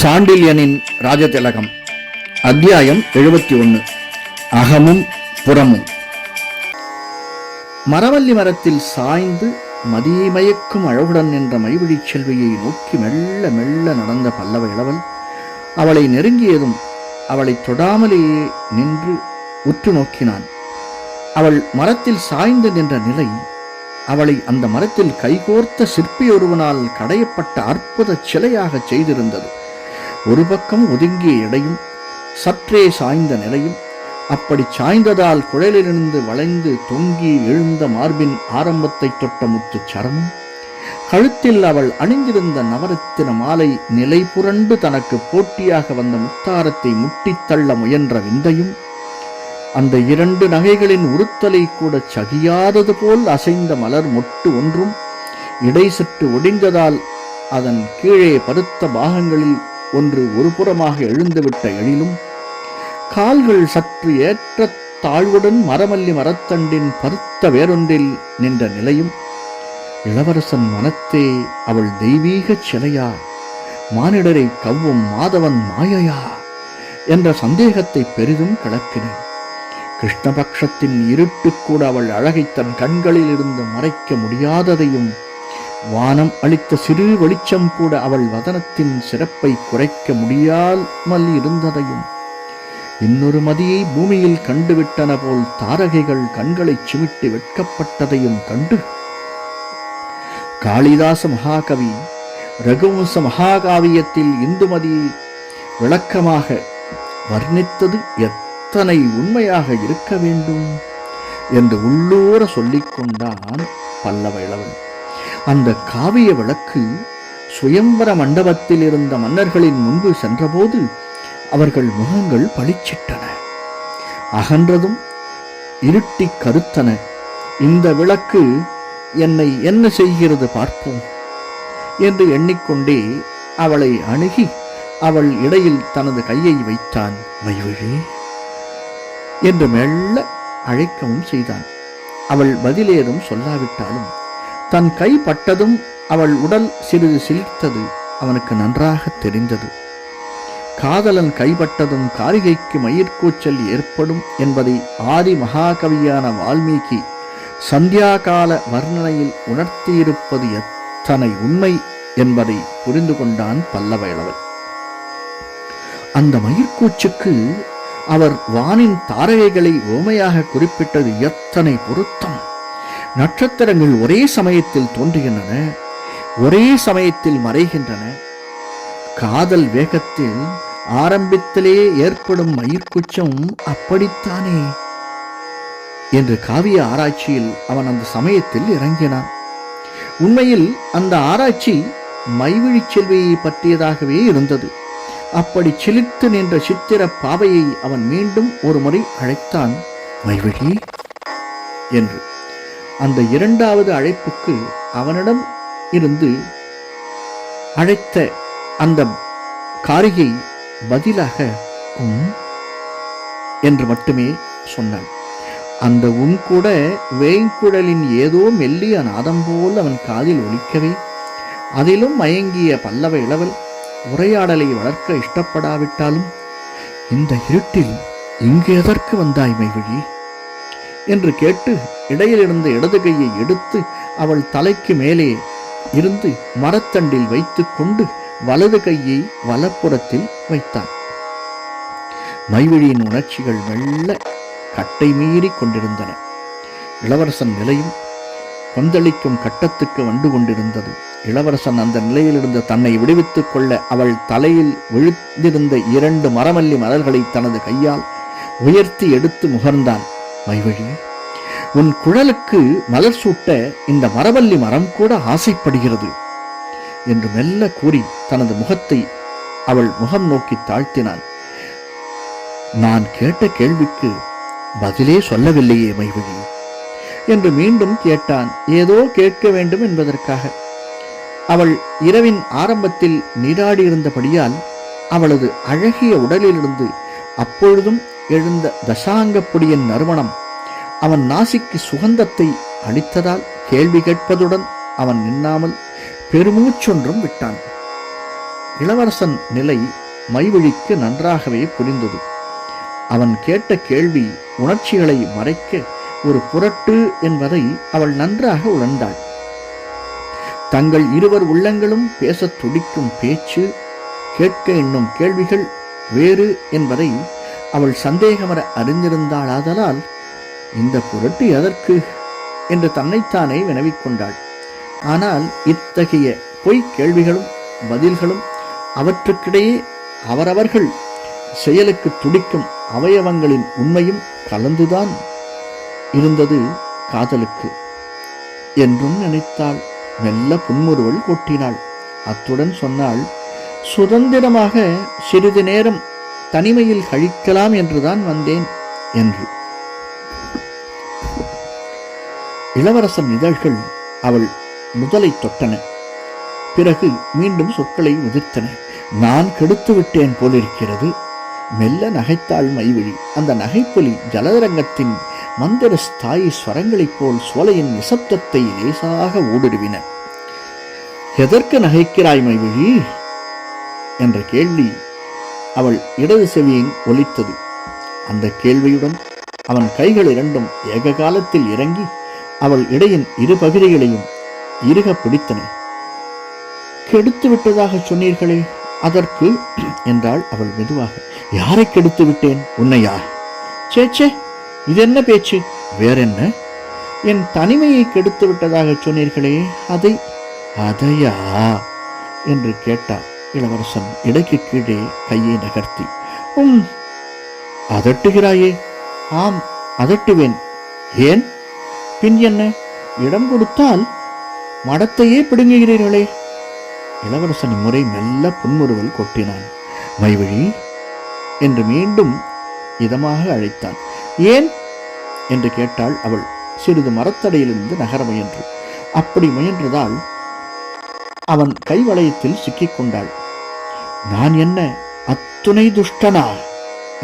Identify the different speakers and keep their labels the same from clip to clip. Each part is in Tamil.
Speaker 1: சாண்டில்யனின் ராஜதிலகம். அத்தியாயம் 71. அகமும் புறமும். மரவல்லி மரத்தில் சாய்ந்து மதிமயக்கும் அழகுடன் நின்ற மைவிழிச் செல்வியை நோக்கி மெல்ல மெல்ல நடந்த பல்லவ இளவல் அவளை நெருங்கியதும் அவளை தொடாமலேயே நின்று உற்று நோக்கினான். அவள் மரத்தில் சாய்ந்து நின்ற நிலை அவளை அந்த மரத்தில் கைகோர்த்த சிற்பியொருவனால் கடையப்பட்ட அற்புத சிலையாக செய்திருந்தது. ஒரு பக்கம் ஒதுங்கிய இடையும் சற்றே சாய்ந்த நிலையும், அப்படி சாய்ந்ததால் குழலிலிருந்து வளைந்து தொங்கி எழுந்த மார்பின் ஆரம்பத்தை தொட்ட முத்து சரமும், கழுத்தில் அவள் அணிந்திருந்த நவரத்தின மாலை நிலை புரண்டு தனக்கு போட்டியாக வந்த முத்தாரத்தை முட்டித்தள்ள முயன்ற விந்தையும், அந்த இரண்டு நகைகளின் உறுத்தலை கூட சகியாதது போல் அசைந்த மலர் மொட்டு ஒன்றும் இடை சற்று ஒடிந்ததால் அதன் கீழே பருத்த பாகங்களில் ஒன்று ஒரு புறமாக எழுந்துவிட்ட எழிலும், கால்கள் சற்று ஏற்ற தாழ்வுடன் மரமல்லி மரத்தண்டின் பருத்த வேறொன்றில் நின்ற நிலையும், இளவரசன் மனத்தே அவள் தெய்வீக சிலையா, மானிடரை கவ்வும் மாதவன் மாயையா என்ற சந்தேகத்தை பெரிதும் கிளப்பின. கிருஷ்ணபக்ஷத்தின் இருட்டு கூட அவள் அழகை தன் கண்களில் இருந்து மறைக்க முடியாததையும், வானம் அளித்த சிறு வெளிச்சம் கூட அவள் வதனத்தின் சிறப்பை குறைக்க முடியாமல் இருந்ததையும், இன்னொரு மதியை பூமியில் கண்டுவிட்டன போல் தாரகைகள் கண்களை சிமிட்டி வெட்கப்பட்டதையும் கண்டு, காளிதாச மகாகவி ரகுவம்ச மகாகாவியத்தில் இந்துமதியை விளக்கமாக வர்ணித்தது எத்தனை உண்மையாக இருக்க வேண்டும் என்று உள்ளூர சொல்லிக் கொண்டான் பல்லவ இளவன். அந்த காவிய விளக்கு சுயம்பர மண்டபத்தில் இருந்த மன்னர்களின் முன்பு சென்றபோது அவர்கள் முகங்கள் பளிச்சிட்டன, அகன்றதும் இருட்டி கருத்தன. இந்த விளக்கு என்னை என்ன செய்கிறது பார்ப்போம் என்று எண்ணிக்கொண்டே அவளை அணுகி அவள் இடையில் தனது கையை வைத்தான். மைவிழி என்று மெல்ல அழைக்கவும் செய்தான். அவள் பதிலேதும் சொல்லாவிட்டாலும் தன் கை பட்டதும் அவள் உடல் சிறிது சிலிர்த்தது அவனுக்கு நன்றாக தெரிந்தது. காதலன் கைப்பட்டதும் காரிகைக்கு மயிர்கூச்சல் ஏற்படும் என்பதை ஆதி மகாகவியான வால்மீகி சந்தியாகால வர்ணனையில் உணர்த்தியிருப்பது எத்தனை உண்மை என்பதை புரிந்து கொண்டான் பல்லவ இளவன். அந்த மயிர்கூச்சுக்கு அவர் வானின் தாரகைகளை ஓமையாக குறிப்பிட்டது எத்தனை பொருத்தம்! நட்சத்திரங்கள் ஒரே சமயத்தில் தோன்றுகின்றன, ஒரே சமயத்தில் மறைகின்றன. காதல் வேகத்தில் ஆரம்பத்திலே ஏற்படும் மயிர்குச்சம் அப்படித்தானே என்று காவிய ஆராய்ச்சியில் அவன் அந்த சமயத்தில் இறங்கினான். உண்மையில் அந்த ஆராய்ச்சி மைவிழிச் செல்வியை பற்றியதாகவே இருந்தது. அப்படி சிலிர்த்து நின்ற சித்திர பாவையை அவன் மீண்டும் ஒரு முறை அழைத்தான். மைவிழி என்று. அந்த இரண்டாவது அழைப்புக்கு அவனிடம் இருந்து அழைத்த அந்த காரிகை பதிலாக என்று மட்டுமே சொன்னான். அந்த கூட வேங்குழலின் ஏதோ மெல்லிய நாதம் போல் அவன் காதில் ஒலிக்கவே, அதிலும் மயங்கிய பல்லவ இளவல் உரையாடலை வளர்க்க இஷ்டப்படாவிட்டாலும், இந்த இருட்டில் இங்கு எதற்கு வந்தாய் மைவிழி என்று கேட்டு இடையிலிருந்த இடது கையை எடுத்து அவள் தலைக்கு மேலே இருந்து மரத்தண்டில் வைத்து கொண்டு வலது கையை வலப்புறத்தில் வைத்தான். மைவிழியின் உணர்ச்சிகள் மெல்ல கட்டை மீறி கொண்டிருந்தன. இளவரசன் நிலையும் கொந்தளிக்கும் கட்டத்துக்கு வந்து கொண்டிருந்தது. இளவரசன் அந்த நிலையிலிருந்து தன்னை விடுவித்துக் கொள்ள அவள் தலையில் விழுந்திருந்த 2 மரமல்லி மலர்களை தனது கையால் உயர்த்தி எடுத்து முகர்ந்தான். மைவிழி, உன் குழலுக்கு மலர் சூட்ட இந்த மரவல்லி மரம் கூட ஆசைப்படுகிறது என்று மெல்ல கூறி தனது முகத்தை அவள் முகம் நோக்கி தாழ்த்தினான். நான் கேட்ட கேள்விக்கு பதிலே சொல்லவில்லையே மைவிழி என்று மீண்டும் கேட்டான், ஏதோ கேட்க வேண்டும் என்பதற்காக. அவள் இரவின் ஆரம்பத்தில் நீராடியிருந்தபடியால் அவளது அழகிய உடலிலிருந்து அப்பொழுதும் எழுந்த தசாங்கப்பொடியின் நறுமணம் அவன் நாசிக்கு சுகந்தத்தை அளித்ததால் கேள்வி கேட்பதுடன் அவன் நின்னாமல் பெருமூச்சொன்றும் விட்டான். இளவரசன் நிலை மைவிழிக்கு நன்றாகவே புரிந்தது. அவன் கேட்ட கேள்வி உணர்ச்சிகளை மறைக்க ஒரு புரட்டு என்பதை அவள் நன்றாக உணர்ந்தாள். தங்கள் இருவர் உள்ளங்களும் பேசத் துடிக்கும் பேச்சு, கேட்க எண்ணும் கேள்விகள் வேறு என்பதை அவள் சந்தேகமர அறிந்திருந்தாளாதலால் இந்த புரட்டு எதற்கு என்று தன்னைத்தானே வினவிக்கொண்டாள். ஆனால் இத்தகைய பொய்க் கேள்விகளும் பதில்களும் அவற்றுக்கிடையே அவரவர்கள் செயலுக்கு துடிக்கும் அவயவங்களின் உண்மையும் கலந்துதான் இருந்தது காதலுக்கு என்றும் நினைத்தாள். மெல்ல புன்முறுவல் கொட்டினாள். அத்துடன் சொன்னாள், சுதந்திரமாக சிறிது நேரம் தனிமையில் கழிக்கலாம் என்றுதான் வந்தேன் என்று. இளவரசன் இதழ்கள் அவள் முதலை தொட்டன. பிறகு மீண்டும் சொற்களை உதிர்த்தன. நான் கெடுத்து விட்டேன் போலிருக்கிறது. மெல்ல நகைத்தாள் மைவிழி. அந்த நகைப்பொலி ஜலதரங்கத்தின் மந்திர ஸ்தாயி ஸ்வரங்களைப் போல் சோலையின் நிசப்தத்தை லேசாக ஊடுருவின. எதற்கு நகைக்கிறாய் மைவிழி என்ற கேள்வி அவள் இடது செவியின் ஒலித்தது. அந்த கேள்வியுடன் அவன் கைகள் இரண்டும் ஏக காலத்தில் இறங்கி அவள் இடையின் இரு பகுதிகளையும் இறுக பிடித்தன. கெடுத்து விட்டதாக சொன்னீர்களே, அதற்கு என்றாள் அவள் மெதுவாக. யாரை கெடுத்து விட்டேன்? உன்னையா? சேச்சே, இது என்ன பேச்சு? வேறென்ன? என் தனிமையை கெடுத்து விட்டதாக சொன்னீர்களே, அதையா என்று கேட்டார் இளவரசன் இடைக்கு கீழே கையை நகர்த்தி. அதட்டுகிறாயே? ஆம், அதட்டுவேன். ஏன்? பின் என்ன? இடம் கொடுத்தால் மடத்தையே பிடுங்குகிறீர்களே. இளவரசன் முறை மெல்ல புன்முறுவல் கொட்டினான். மைவிழி என்று மீண்டும் இதமாக அழைத்தான். ஏன் என்று கேட்டாள் அவள் சிறிது மரத்தடையிலிருந்து நகர முயன்று. அப்படி முயன்றதால் அவன் கைவளையத்தில் சிக்கிக் கொண்டாள். நான் என்ன அத்துணை துஷ்டனா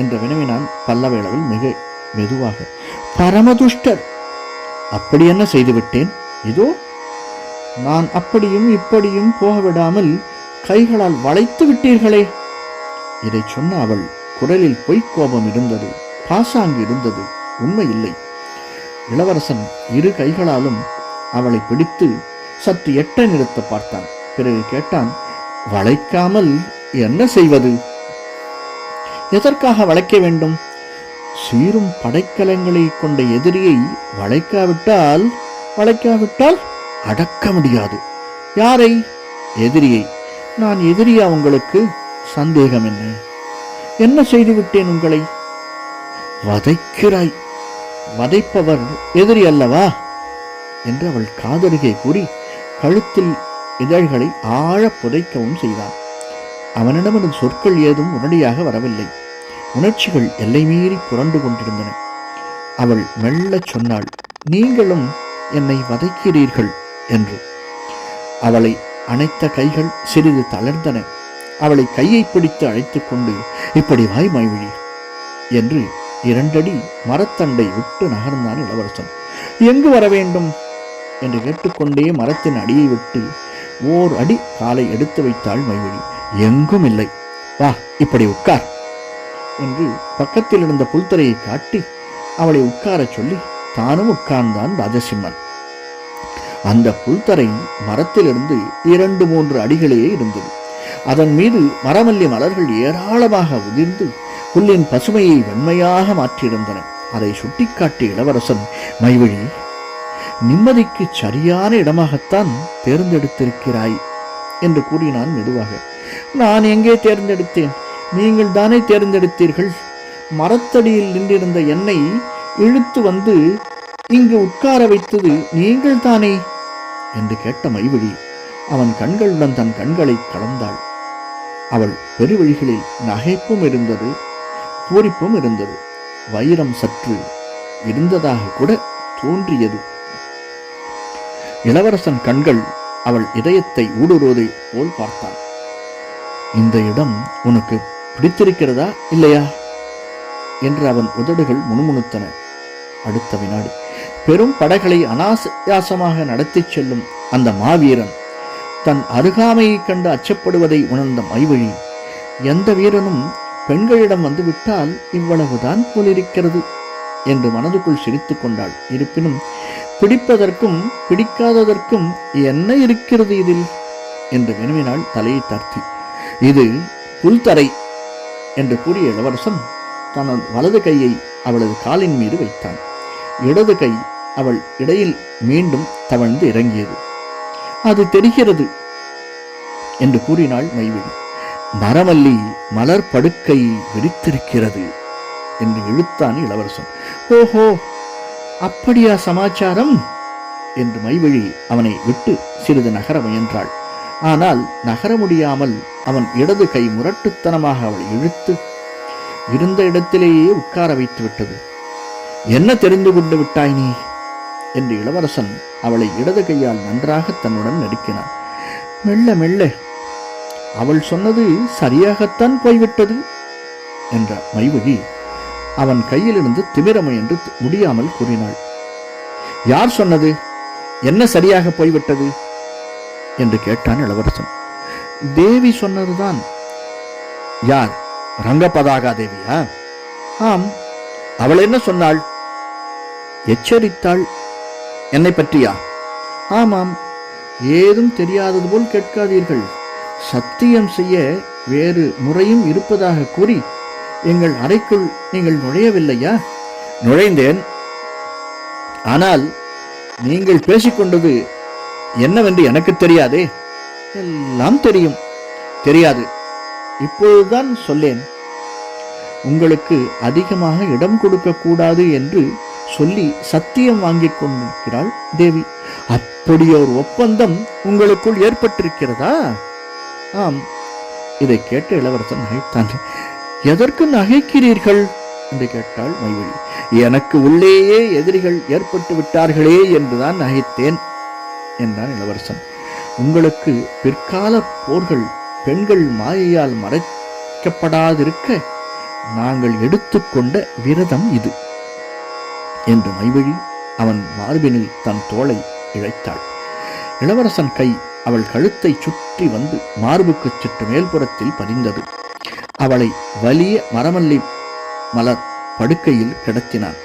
Speaker 1: என்று வினவினான் பல்லவேளவில் மிக மெதுவாக. பரமதுஷ்டர். அப்படி என்ன செய்துவிட்டேன்? இதோ நான் அப்படியும் இப்படியும் போக விடாமல் கைகளால் வளைத்து விட்டீர்களே. இதை சொன்ன அவள் குரலில் பொய்க்கோபம் இருந்தது, பாசாங்கு இருந்தது, உண்மை இல்லை. இளவரசன் இரு கைகளாலும் அவளை பிடித்து சற்று எட்ட நிறுத்த பார்த்தான். பிறகு கேட்டான், வளைக்காமல் என்ன செய்வது? எதற்காக வளைக்க வேண்டும்? சீரும் படைக்கலங்களை கொண்ட எதிரியை வளைக்காவிட்டால் அடக்க முடியாது. யாரை? எதிரியை. நான் எதிரியா உங்களுக்கு? சந்தேகம் என்ன? என்ன செய்துவிட்டேன் உங்களை? வதைக்கிறாய். வதைப்பவர் எதிரி அல்லவா என்று அவள் காதருகே கூறி கழுத்தில் இதழ்களை ஆழ புதைக்கவும் செய்தான். அவனிடமிருந்து சொற்கள் ஏதும் உடனடியாக வரவில்லை. உணர்ச்சிகள் எல்லை மீறி புரண்டு கொண்டிருந்தன. அவள் மெல்லச் சொன்னாள், நீங்களும் என்னை வதைக்கிறீர்கள் என்று. அவளை அணைத்த கைகள் சிறிது தளர்ந்தன. அவளை கையை பிடித்து அழைத்துக் கொண்டு, இப்படி வாய் மைவிழி என்று 2 அடி மரத்தண்டை விட்டு நகர்ந்தான் இளவரசன். எங்கு வர வேண்டும் என்று கேட்டுக்கொண்டே மரத்தின் அடியை விட்டு 1 அடி காலை எடுத்து வைத்தாள் மைவிழி. எங்கும் இல்லை, வா இப்படி உட்கார் என்று பக்கத்தில் இருந்த புல்தரையை காட்டி அவளை உட்காரச் சொல்லி தானும் உட்கார்ந்தான் ராஜசிம்மன். அந்த புல்தரை மரத்திலிருந்து 2-3 அடிகளே இருந்தது. அதன் மீது மரமல்லி மலர்கள் ஏராளமாக உதிர்ந்து புல்லின் பசுமையை வெண்மையாக மாற்றியிருந்தன. அதை சுட்டிக்காட்டிய இளவரசன், மைவிழி, நிம்மதிக்கு சரியான இடமாகத்தான் தேர்ந்தெடுத்திருக்கிறாய் என்று கூறினான் மெதுவாக. நான் எங்கே தேர்ந்தெடுத்தேன்? நீங்கள் தானே தேர்ந்தெடுத்தீர்கள். மரத்தடியில் நின்றிருந்த என்னை இழுத்து வந்து இங்கு உட்கார வைத்தது நீங்கள் தானே என்று கேட்ட மைவிழி அவன் கண்களுடன் தன் கண்களை கலந்தாள். அவள் பெருவழிகளில் நகைப்பும் இருந்தது, பூரிப்பும் இருந்தது. வைரம் சற்று இருந்ததாக கூட தோன்றியது. இளவரசன் கண்கள் அவள் இதயத்தை ஊடுருவதை போல் பார்த்தான். இந்த இடம் உனக்கு பிடித்திருக்கிறதா இல்லையா என்று அவன் உதடுகள் முணுமுணுத்தன. அடுத்த வினாடி பெரும் படைகளை அனாயாசமாக நடத்தி செல்லும் அந்த மாவீரன் தன் அருகாமையை கண்டு அச்சப்படுவதை உணர்ந்த மைவழி, எந்த வீரனும் பெண்களிடம் வந்துவிட்டால் இவ்வளவுதான் போலிருக்கிறது என்று மனதுக்குள் சிரித்துக் கொண்டாள். இருப்பினும் பிடிப்பதற்கும் பிடிக்காததற்கும் என்ன இருக்கிறது இதில் என்று வினவினாள் தலையை தாழ்த்தி. இது புல்தரை என்று கூறிய இளவரசன் தனது வலது கையை அவளது காலின் மீது வைத்தான். இடது கை அவள் இடையில் மீண்டும் தவழ்ந்து இறங்கியது. அது தெரிகிறது என்று கூறினாள் மைவிழி. மரமல்லி மலர் படுக்கை விரித்திருக்கிறது என்று இழுத்தான் இளவரசன். ஓஹோ, அப்படியா சமாச்சாரம் என்று மைவிழி அவனை விட்டு சிறிது நகர முயன்றாள். ஆனால் நகர முடியாமல் அவன் இடது கை முரட்டுத்தனமாக அவளை இழுத்து இருந்த இடத்திலேயே உட்கார வைத்து விட்டது. என்ன தெரிந்து கொண்டு விட்டாய் நீ என்று இளவரசன் அவளை இடது கையால் நன்றாக தன்னுடன் நெருக்கினான். மெல்ல மெல்ல அவள் சொன்னது சரியாகத்தான் போய்விட்டது என்ற மைவிழி அவன் கையிலிருந்து திமிர முயன்று முடியாமல் கூறினாள். யார் சொன்னது? என்ன சரியாக போய்விட்டது என்று கேட்டான் இளவரசன். தேவி சொன்னதுதான். யார்? ரங்கபதாகா தேவியா? ஆம். அவள் என்ன சொன்னாள்? எச்சரித்தாள். என்னை பற்றியா? ஆமாம். ஏதும் தெரியாதது போல் கேட்காதீர்கள். சத்தியம் செய்ய வேறு முறையும் இருப்பதாக கூறி எங்கள் அறைக்குள் நீங்கள் நுழையவில்லையா? நுழைந்தேன். ஆனால் நீங்கள் பேசிக்கொண்டது என்னவென்று எனக்கு தெரியாதே. எல்லாம் தெரியும். தெரியாது. இப்பொழுதுதான் சொல்லேன். உங்களுக்கு அதிகமாக இடம் கொடுக்க கூடாது என்று சொல்லி சத்தியம் வாங்கிக் கொண்டிருக்கிறாள் தேவி. அப்படி ஒரு ஒப்பந்தம் உங்களுக்குள் ஏற்பட்டிருக்கிறதா? ஆம். இதை கேட்ட இளவரசன் நகைத்தான். எதற்கு நகைக்கிறீர்கள் என்று கேட்டாள் மைவிழி. எனக்கு உள்ளேயே எதிரிகள் ஏற்பட்டு விட்டார்களே என்றுதான் நகைத்தேன் என்றான் இளவரசன். உங்களுக்கு பிற்கால போர்கள் பெண்கள் மாயையால் மறைக்கப்படாதிருக்க நாங்கள் எடுத்துக்கொண்ட விரதம் இது என்று மைவிழி அவன் மார்பினில் தன் தோளை இழைத்தாள். இளவரசன் கை அவள் கழுத்தை சுற்றி வந்து மார்புக்கு சற்று மேல்புறத்தில் பதிந்தது. அவளை வலிய மரமல்லி மலர் படுக்கையில் கிடத்தினான்.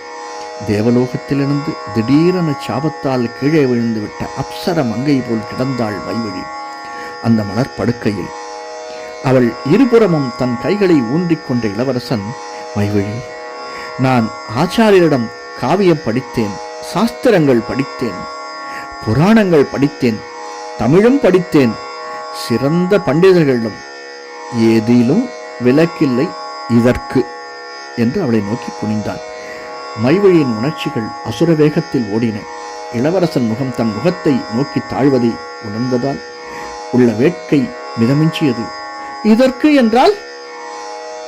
Speaker 1: தேவலோகத்திலிருந்து திடீரென சாபத்தால் கீழே விழுந்துவிட்ட அப்சர மங்கை போல் கிடந்தாள் மைவிழி அந்த மலர் படுக்கையில். அவள் இருபுறமும் தன் கைகளை ஊன்றிக்கொண்ட இளவரசன், மைவிழி, நான் ஆச்சாரியரிடம் காவியம் படித்தேன், சாஸ்திரங்கள் படித்தேன், புராணங்கள் படித்தேன், தமிழும் படித்தேன், சிறந்த பண்டிதர்களிடம் ஏதிலும் விலக்கில்லை இதற்கு என்று அவளை நோக்கி குனிந்தான். மைவிழியின் உணர்ச்சிகள் அசுர வேகத்தில் ஓடின. இளவரசன் முகம் தன் முகத்தை நோக்கி தாழ்வதை உணர்ந்ததால் உள்ள வேட்கை மிதமிஞ்சியது. இதற்கு என்றால்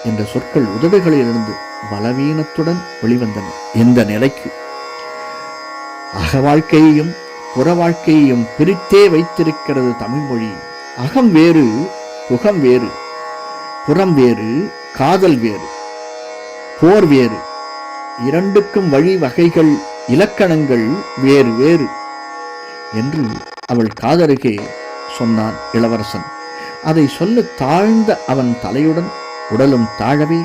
Speaker 1: என்ற சொற்கள் உதடுகளிலிருந்து பலவீனத்துடன் வெளிவந்தன. இந்த நிலைக்கு அக வாழ்க்கையையும் புற வாழ்க்கையையும் பிரித்தே வைத்திருக்கிறது தமிழ்மொழி. அகம் வேறு, புகம் வேறு, புறம் வேறு, காதல் வேறு, போர் வேறு, இரண்டுக்கும் வழி வகைகள் இலக்கணங்கள் வேறு வேறு என்று அவள் காதருகே சொன்னான் இளவரசன். அதை சொல்ல தாழ்ந்த அவன் தலையுடன் உடலும் தாழவே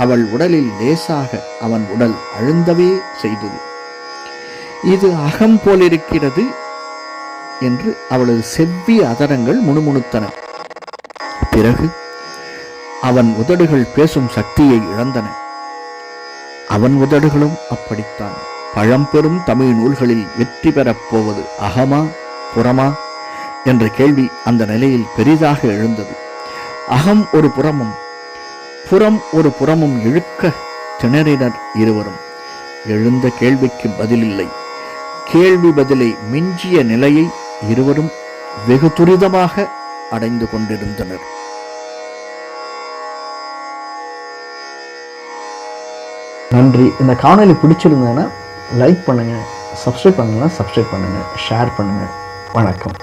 Speaker 1: அவள் உடலில் லேசாக அவன் உடல் அழுந்தவே செய்தது. இது அகம் போலிருக்கிறது என்று அவளது செவ்விய அதரங்கள் முணுமுணுத்தன. பிறகு அவன் உதடுகள் பேசும் சக்தியை இழந்தன. அவன் உதடுகளும் அப்படித்தான். பழம்பெரும் தமிழ் நூல்களில் வெற்றி பெறப் போவது அகமா புறமா என்ற கேள்வி அந்த நிலையில் பெரிதாக எழுந்தது. அகம் ஒரு புறமும் புறம் ஒரு புறமும் இழுக்க திணறினர் இருவரும். எழுந்த கேள்விக்கு பதிலில்லை. கேள்வி பதிலை மிஞ்சிய நிலையை இருவரும் வெகு துரிதமாக அடைந்து கொண்டிருந்தனர்.
Speaker 2: நன்றி. இந்த காணொளி பிடிச்சிருந்தேன்னா லைக் பண்ணுங்கள், சப்ஸ்கிரைப் பண்ணுங்கள், ஷேர் பண்ணுங்கள். வணக்கம்.